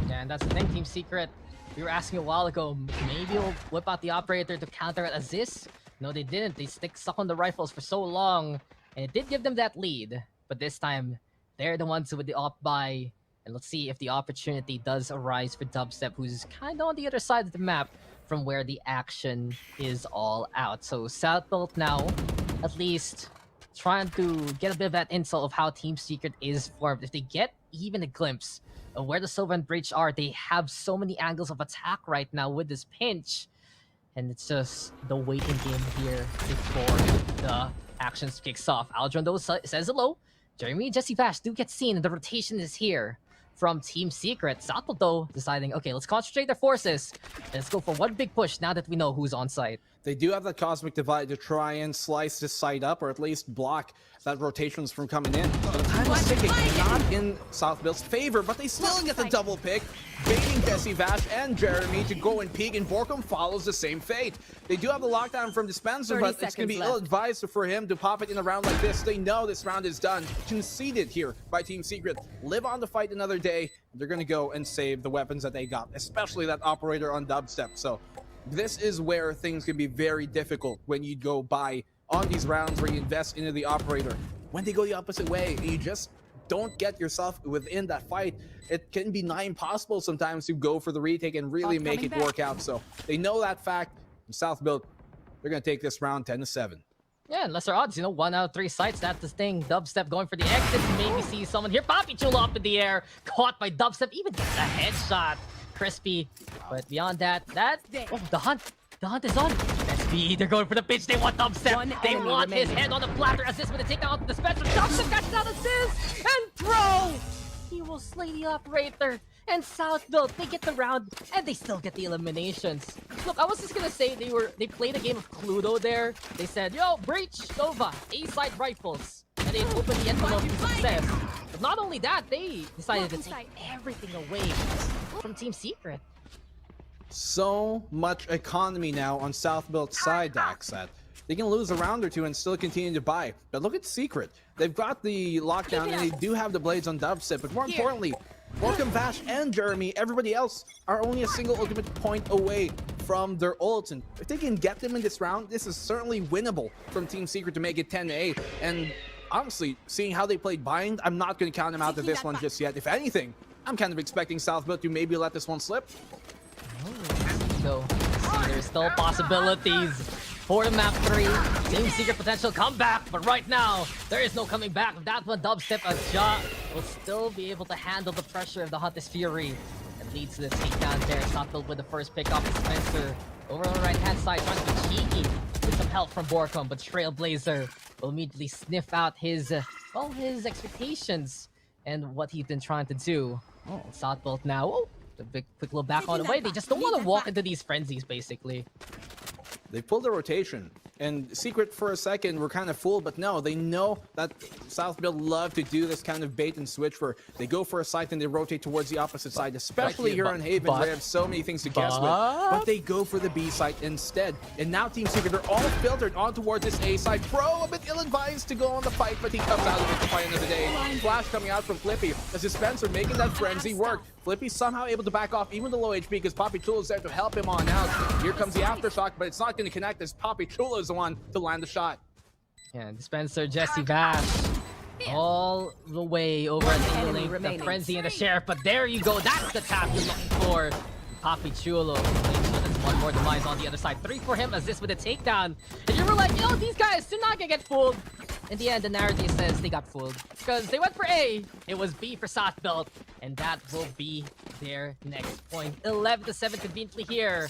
[SPEAKER 1] Yeah, and that's the thing, Team Secret. We were asking a while ago, maybe we'll whip out the operator to counter Aziz. No, they didn't. They stuck on the rifles for so long, and it did give them that lead. But this time, they're the ones with the op buy. And let's see if the opportunity does arise for Dubstep, who's kind of on the other side of the map from where the action is all out. So South Built now, at least, trying to get a bit of that intel of how Team Secret is formed. If they get even a glimpse of where the Sylvan Bridge are, they have so many angles of attack right now with this pinch. And it's just the waiting game here before the action kicks off. Aldrin though says hello. Jeremy and Jesse Vash do get seen, and the rotation is here from Team Secret. Sato though deciding, okay, let's concentrate their forces. Let's go for one big push now that we know who's on site.
[SPEAKER 2] They do have that Cosmic Divide to try and slice this side up, or at least block that rotations from coming in. But the time is ticking, not in South Build's favor, but they still get the double pick, baiting Jesse Vash and Jeremy to go and peek, and Borkum follows the same fate. They do have the lockdown from Dispenser, but it's going to be ill-advised for him to pop it in a round like this. They know this round is done. Conceded here by Team Secret. Live on to fight another day. They're going to go and save the weapons that they got, especially that operator on Dubstep. So this is where things can be very difficult when you go by on these rounds where you invest into the operator. When they go the opposite way, you just don't get yourself within that fight. It can be nigh impossible sometimes to go for the retake and really make it work out. So they know that fact. South Build, they're going to take this round 10-7.
[SPEAKER 1] Yeah, and lesser odds, 1 out of 3 sites, that's the thing. Dubstep going for the exit, maybe see someone here. Papi Chulo up in the air, caught by Dubstep, even gets a headshot. Crispy, but beyond that, oh, the hunt is on. SBE, they're going for the pitch. They want Dubstep. They want his head on the platter. Assist with a takedown out the Dispenser. Dubstep got that assist and throw. He will slay the operator. And South Build, they get the round and they still get the eliminations. Look, I was just gonna say they played a game of Cluedo there. They said, yo, Breach, Nova, A-side rifles. And they opened the envelope to success. But not only that, they decided to take everything away from Team Secret.
[SPEAKER 2] So much economy now on South Build's side, Dax, that they can lose a round or two and still continue to buy. But look at Secret. They've got the lockdown and they do have the blades on Dubstep. But more importantly, Welcome Vash and Jeremy, everybody else are only a single ultimate point away from their ults. And if they can get them in this round, this is certainly winnable from Team Secret to make it 10-8. And honestly, seeing how they played Bind, I'm not going to count them out of this one just yet. If anything, I'm kind of expecting South Build to maybe let this one slip.
[SPEAKER 1] So, there's still possibilities for the map 3. Team Secret potential comeback, but right now, there is no coming back. With that one, Dubstep, Aja will still be able to handle the pressure of the Hunter's Fury. It leads to the takedown there. South Build with the first pick off Spencer. Over on the right-hand side, trying to be cheeky with some help from Borkum, but Trailblazer will immediately sniff out his expectations and what he's been trying to do. Oh, South Build now. Oh, the big quick little back on the way. They just don't want to walk into these frenzies, basically.
[SPEAKER 2] They pulled the rotation, and Secret for a second were kind of fooled, but no, they know that South Build love to do this kind of bait and switch where they go for a site and they rotate towards the opposite side, especially here on Haven where they have so many things to guess with. But they go for the B site instead. And now Team Secret are all filtered on towards this A side. Pro a bit ill-advised to go on the fight, but he comes out of it to fight another day. Flash coming out from Flippy as Dispenser making that frenzy work. Flippy somehow able to back off even the low HP because Papi Chulo is there to help him on out. Here comes the aftershock, but it's not going to connect as Papi Chulo is the one to land the shot.
[SPEAKER 1] Yeah, Dispenser, Jesse Vash, all the way over at the link, the frenzy and the sheriff. But there you go, that's the tap you're looking for. Papi Chulo, there's one more demise on the other side. 3 for him as this with a takedown. And you were like, yo, these guys, they're not gonna get fooled. In the end, the narrative says they got fooled because they went for A. It was B for South Build, and that will be their next point. 11-7 conveniently here.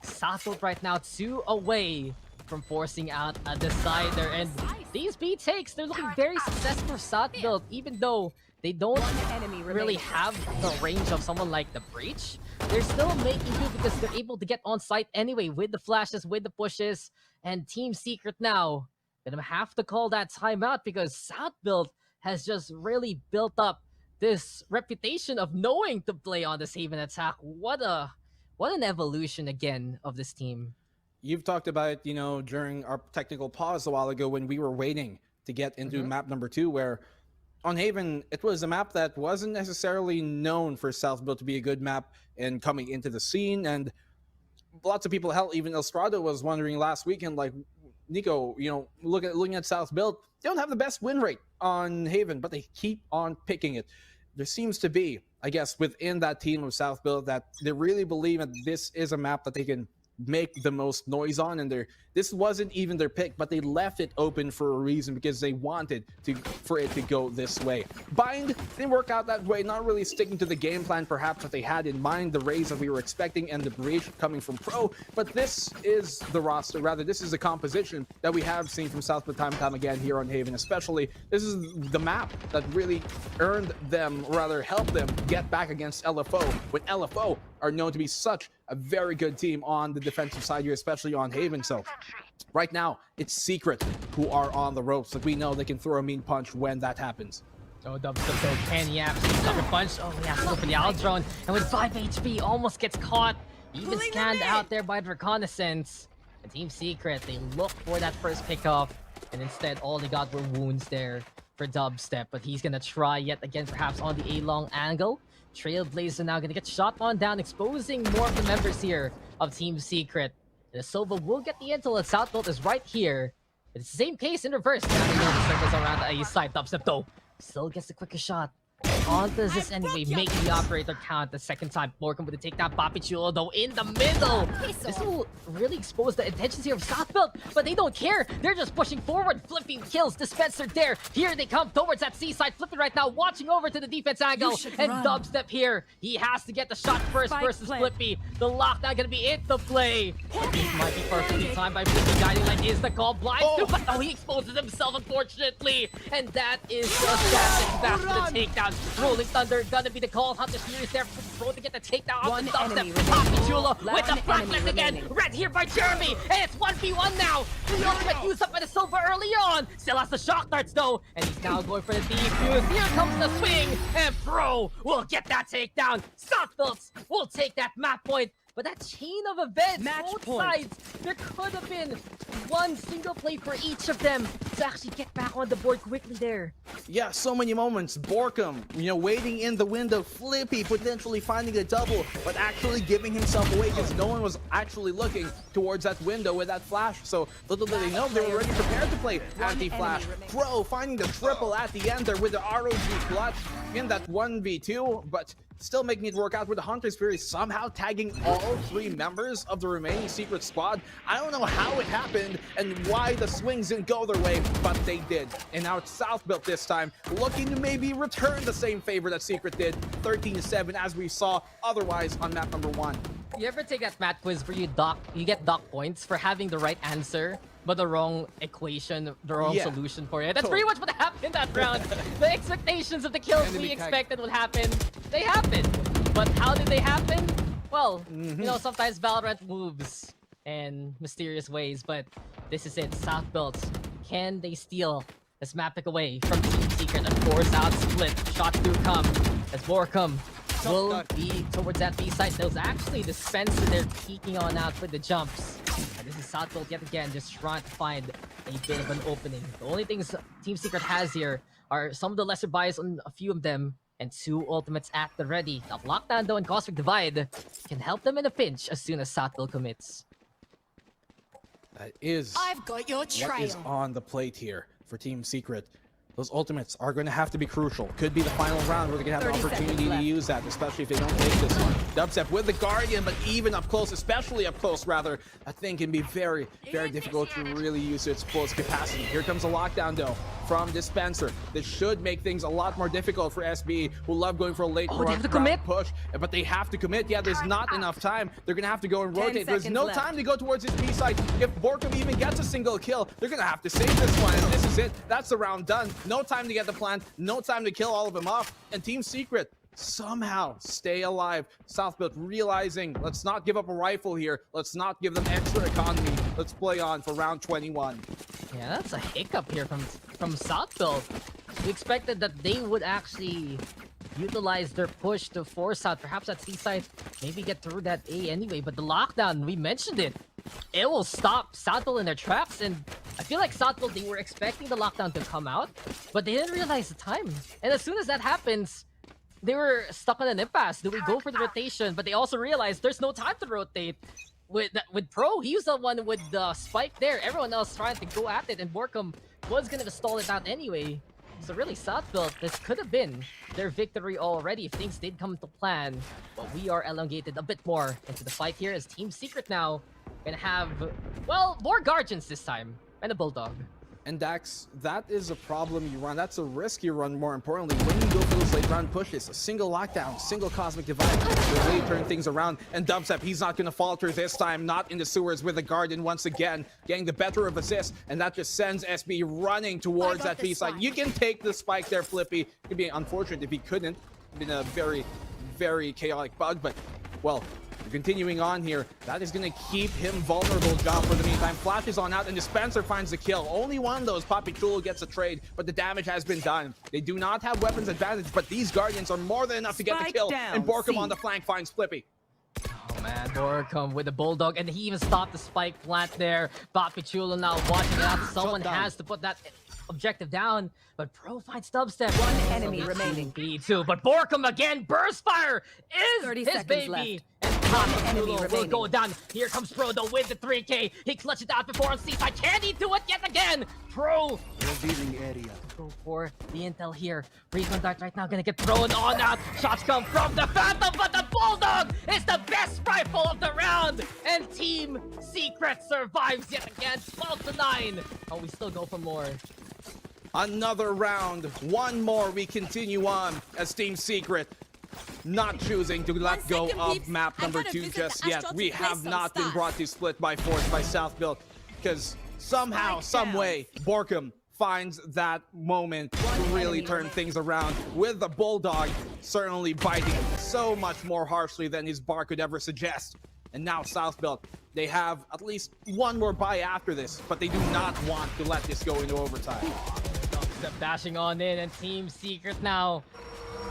[SPEAKER 1] South Build right now 2 away from forcing out a decider, and these B takes, they're looking very successful for South Build, even though they don't really have the range of someone like the Breach. They're still making do because they're able to get on site anyway with the flashes, with the pushes, and Team Secret now gonna have to call that timeout because South Build has just really built up this reputation of knowing to play on this Haven attack. What an evolution again of this team.
[SPEAKER 2] You've talked about, during our technical pause a while ago when we were waiting to get into map number 2, where on Haven, it was a map that wasn't necessarily known for South Build to be a good map in coming into the scene. And lots of people, hell, even Elstrado was wondering last weekend, like, Nico, looking at South Build, they don't have the best win rate on Haven, but they keep on picking it. There seems to be, I guess, within that team of South Build that they really believe that this is a map that they can make the most noise on, and this wasn't even their pick, but they left it open for a reason, because they wanted for it to go this way. Bind didn't work out that way, not really sticking to the game plan perhaps that they had in mind, the raise that we were expecting and the breach coming from Pro, but this is the roster, rather this is the composition that we have seen from Southwood time and time again here on Haven. Especially this is the map that really earned them, rather helped them get back against LFO, when LFO are known to be such a very good team on the defensive side here, especially on Haven. So right now, it's Secret who are on the ropes. Like, we know they can throw a mean punch when that happens.
[SPEAKER 1] Oh, dubstep though, can he actually sucker punch? Oh, he has to go for the Aldrone, and with 5 HP, almost gets caught. Even scanned out there by the reconnaissance. And Team Secret, they look for that first pickoff, and instead, all they got were wounds there for Dubstep. But he's gonna try yet again, perhaps on the A-long angle. Trailblazer now gonna get shot on down, exposing more of the members here of Team Secret. And Sova will get the intel, and Southbolt is right here. It's the same case in reverse. Now they know the circles around the A side. Dubstep though still gets the quicker shot. On does this anyway, making the operator count the second time. Borkum with the takedown. PPGL though in the middle. This will really expose the intentions here of Southbuild, but they don't care. They're just pushing forward, flipping kills. Dispenser there. Here they come towards that C side. Flipping right now, watching over to the defense angle. And Dubstep here, he has to get the shot first versus Flippy. The lockdown gonna be into play. These might be perfectly timed by Flippy. Guiding light is the call. Blind but oh, he exposes himself unfortunately. And that is just that. Back to the takedown. Rolling Thunder gonna be the call. Hunter Fury is there for to get the takedown off the Dubstep. Papachula with the flash again. Red here by Jeremy. And it's 1v1 now. The ultimate used up by the Silver early on. Still has the shock darts though. And he's now going for the defuse. Here comes the swing. And Pro will get that takedown. Southbuilt will take that map point. But that chain of events, both sides, there could have been one single play for each of them to actually get back on the board quickly there.
[SPEAKER 2] Yeah, so many moments. Borkum, waiting in the window. Flippy potentially finding a double, but actually giving himself away because no one was actually looking towards that window with that flash. So little did they know, they were already prepared to play anti-flash. Pro finding the triple at the end there with the ROG clutch in that 1v2, but still making it work out with the Hunter's Fury somehow tagging all 3 members of the remaining Secret squad. I don't know how it happened and why the swings didn't go their way, but they did. And now it's Southbuilt this time, looking to maybe return the same favor that Secret did, 13-7, as we saw otherwise on map number 1.
[SPEAKER 1] You ever take that math quiz where you get dock points for having the right answer, but the wrong equation, the wrong solution for it? That's pretty much what happened that round. The expectations of the kills we expected would happen, they happened. But how did they happen? Well, sometimes Valorant moves in mysterious ways, but this is it. Southbuilt, can they steal this map pick away from Team Secret and force out split? Shots do come as Borkum will be towards that B side. There's actually the Spencer there peeking on out with the jumps. And this is Southbuilt yet again, just trying to find a bit of an opening. The only things Team Secret has here are some of the lesser buys on a few of them, and 2 ultimates at the ready. Now, Lockdown though and Cosmic Divide can help them in a pinch as soon as Southbuilt commits.
[SPEAKER 2] That is
[SPEAKER 4] I've got your trail.
[SPEAKER 2] What is on the plate here for Team Secret. Those ultimates are going to have to be crucial. Could be the final round where they're going to have the opportunity to use that, especially if they don't take this one. Dubstep with the Guardian, but even up close, especially up close, rather, that thing can be very, very difficult to really use its fullest capacity. Here comes a lockdown, though, from Dispenser. This should make things a lot more difficult for SBE, who love going for a late round push, but they have to commit. Yeah, there's not enough time. They're going to have to go and rotate. There's no time to go towards his B side. If Borkum even gets a single kill, they're going to have to save this one, and this is it. That's the round done. No time to get the plant, no time to kill all of them off, and Team Secret somehow stay alive. Southbuilt realizing, let's not give up a rifle here, let's not give them extra economy, let's play on for round 21.
[SPEAKER 1] Yeah, that's a hiccup here from Southbuilt. We expected that they would actually utilize their push to force out. Perhaps at C-side, maybe get through that A anyway. But the lockdown, we mentioned it. It will stop Southville in their traps. And I feel like Southville, they were expecting the lockdown to come out, but they didn't realize the time. And as soon as that happens, they were stuck on an impasse. Do we go for the rotation? But they also realized there's no time to rotate. With Pro, he was the one with the spike there. Everyone else trying to go at it, and Borkum was gonna stall it out anyway. So really, Southville, this could have been their victory already if things did come to plan. But we are elongated a bit more into the fight here as Team Secret now gonna have, well, more Guardians this time and a Bulldog.
[SPEAKER 2] And Dax, that is a problem you run. That's a risk you run, more importantly, when you go for those late round pushes. A single lockdown, single cosmic divide will really turn things around. And Dubstep, he's not going to falter this time. Not in the sewers with the Guardian once again, getting the better of assist. And that just sends SBE running towards that B side. You can take the spike there, Flippy. It'd be unfortunate if he couldn't. It'd been a very, very chaotic bug, but, well, continuing on here, that is going to keep him vulnerable, John, for the meantime. Flash is on out, and Dispenser finds the kill. Only one of those. Papi Chulo gets a trade, but the damage has been done. They do not have weapons advantage, but these Guardians are more than enough to get the kill. And Borkum on the flank finds Flippy.
[SPEAKER 1] Oh man, Borkum with the Bulldog, and he even stopped the spike plant there. Papi Chulo now watching it out. Someone has to put that objective down, but Pro finds Dubstep.
[SPEAKER 3] One enemy remaining.
[SPEAKER 1] B2, but Borkum again, burst fire is
[SPEAKER 3] 30
[SPEAKER 1] his
[SPEAKER 3] seconds
[SPEAKER 1] baby.
[SPEAKER 3] left.
[SPEAKER 1] And Papi
[SPEAKER 3] Enemy
[SPEAKER 1] Chulo will
[SPEAKER 3] remaining.
[SPEAKER 1] go down. Here comes Pro though with the 3K. He clutched it out before on C-side. Can he do it yet again? Pro
[SPEAKER 4] Revealing area.
[SPEAKER 1] go for the intel here. Recon Dart right now gonna get thrown on out. Shots come from the Phantom, but the Bulldog is the best rifle of the round. And Team Secret survives yet again, 12-9. Oh, we still go for more.
[SPEAKER 2] Another round. One more. We continue on as Team Secret not choosing to let go of map number 2 just yet. We have not been brought to split by force by Southville because somehow, some way, Borkum finds that moment to really turn things around with the Bulldog certainly biting so much more harshly than his bar could ever suggest. And now Southville, they have at least one more buy after this, but they do not want to let this go into overtime.
[SPEAKER 1] Dubstep dashing on in, and Team Secret now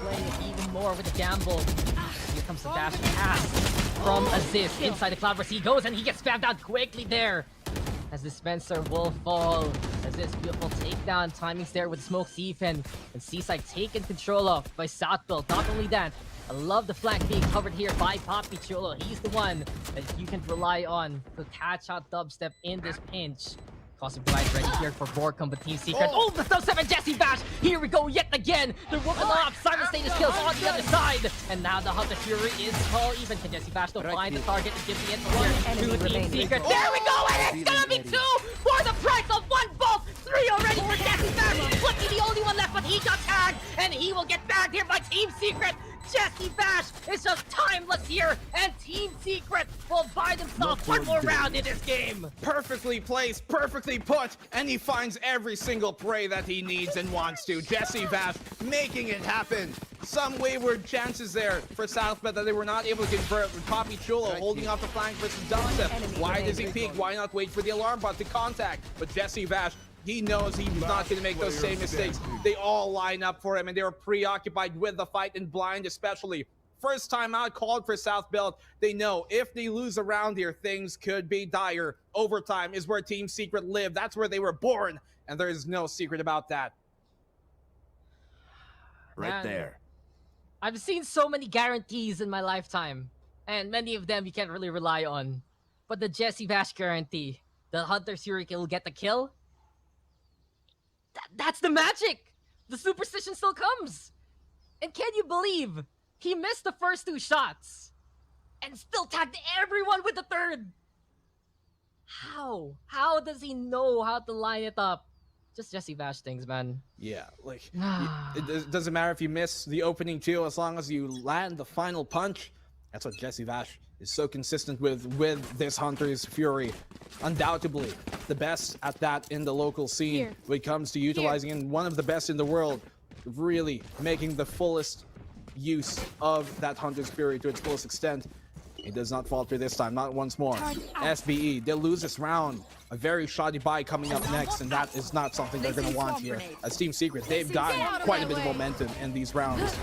[SPEAKER 1] playing it even more with the gamble. Here comes the dash pass from Aziz inside the cloud where he goes, and he gets spammed out quickly there as Dispenser will fall. Aziz, beautiful takedown timings there with Smoke Sifen, and Seaside taken control of by Southville. Not only that, I love the flank being covered here by Papi Chulo. He's the one that you can rely on to catch out Dubstep in this pinch. Cosmic Divide ready here for Borkum, but Team Secret. Oh, the Dubstep and Jesse Bash. Here we go yet again. They're working off simultaneous kills on the other side. And now the Hunter Fury is call even. Can Jesse Bash still find the target and give the end here to Team Secret? There we go, and it's gonna be 2 for the price of 1 bolt. 3 already for Jesse Bash. Flippy the only one left, but he got tagged, and he will get bagged here by Team Secret. Jesse Bash is just timeless here, and Team Secret will buy themselves one more round in this game.
[SPEAKER 2] Perfectly placed, perfectly put, and he finds every single prey that he needs and wants to. Jesse Bash making it happen. Some wayward chances there for Southbet that they were not able to convert, with Papi Chulo holding off the flank versus Dubstep. Why does he peek? Why not wait for the alarm bot to contact? But Jesse Bash, he knows he's not going to make those same mistakes. They all line up for him, and they were preoccupied with the fight, and blind especially. First time out called for Southbelt. They know if they lose around here, things could be dire. Overtime is where Team Secret live. That's where they were born, and there is no secret about that.
[SPEAKER 4] Right there.
[SPEAKER 1] I've seen so many guarantees in my lifetime, and many of them you can't really rely on. But the Jesse Bash guarantee, the Hunter Fury will get the kill, that's the magic! The superstition still comes! And can you believe he missed the first 2 shots and still tagged everyone with the 3rd? How? How does he know how to line it up? Just Jesse Bash things, man.
[SPEAKER 2] Yeah, like, it doesn't matter if you miss the opening 2 as long as you land the final punch. That's what Jesse Bash is so consistent with this Hunter's Fury. Undoubtedly the best at that in the local scene when it comes to utilizing, and one of the best in the world, really making the fullest use of that Hunter's Fury to its fullest extent. It does not falter this time, not once more. SBE, they'll lose this round. A very shoddy buy coming up next, and that is not something they're going to want here. As Team Secret, they've gotten quite a bit of momentum in these rounds.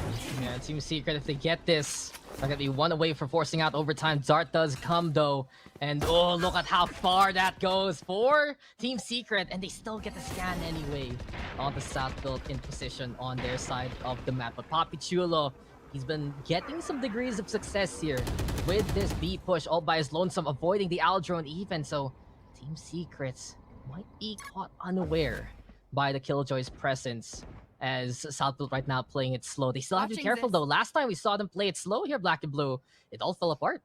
[SPEAKER 1] Yeah, Team Secret, if they get this, they're going to be one away for forcing out overtime. Dart does come, though. And oh, look at how far that goes for Team Secret. And they still get the scan anyway on the South build in position on their side of the map. But Papi Chulo, he's been getting some degrees of success here with this B push all by his lonesome, avoiding the owl drone even. So Team Secrets might be caught unaware by the Killjoy's presence, as South build right now playing it slow. They still have to be careful though. Last time we saw them play it slow here, Black and Blue, it all fell apart.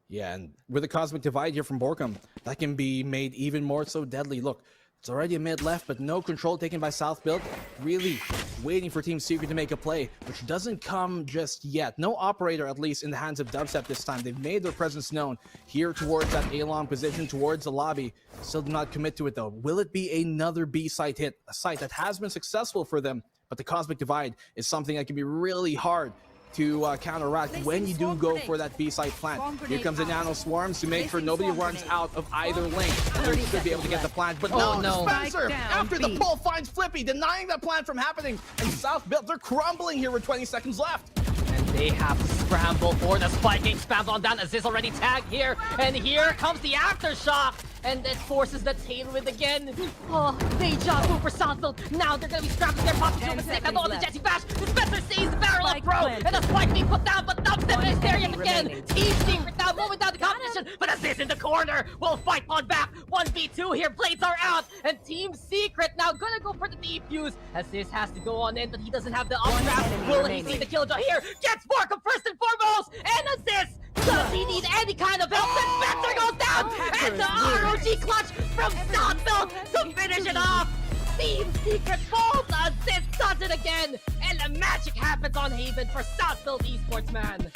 [SPEAKER 2] Yeah, and with the Cosmic Divide here from Borkum, that can be made even more so deadly. Look, it's already a mid left, but no control taken by South build. Really waiting for Team Secret to make a play, which doesn't come just yet. No operator, at least in the hands of Dubstep this time. They've made their presence known here towards that A-long position, towards the lobby. Still do not commit to it though. Will it be another B site hit? A site that has been successful for them, but the Cosmic Divide is something that can be really hard to counteract when you do go for that B-site plant. Here comes the Nano Swarms to make sure nobody runs out of either lane. They should be able to get the plant, but no, Spencer, after the pull, finds Flippy, denying that plant from happening. And South build, they're crumbling here with 20 seconds left.
[SPEAKER 1] And they have to scramble for the spike. Getting spammed on down as this already tagged here. And here comes the aftershock. And it forces the tailwind again. Oh, deja vu for Southfield. Now they're going to be scrapping their Papi Chulo mistake. I know the Jesse Bash. The Spencer sees the barrel up, bro. And the spike being put down, but Dubstep is there yet again. Team Secret now moving down the competition. But Aziz in the corner will fight on back. 1v2 here. Blades are out. And Team Secret now going to go for the defuse. Aziz has to go on in, but he doesn't have the updraft. Will he see the Killjoy here? Gets Borkum first and foremost. And Aziz, does he need any kind of help? And Spencer goes down. And the ROG clutch from Southfield to finish it off. Team Secret falls. Aziz does it again. And the magic happens on Haven for Southfield Esports, man.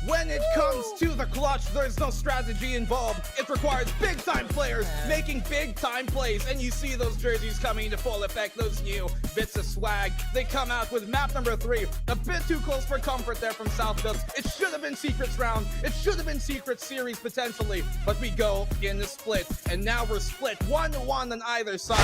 [SPEAKER 2] When it comes to the clutch, there's no strategy involved. It requires big-time players making big-time plays. And you see those jerseys coming into full effect, those new bits of swag. They come out with map number 3. A bit too close for comfort there from Southfield. It should have been Secret's round. It should have been Secret's series, potentially. But we go in the split. And now we're split 1-1 on either side.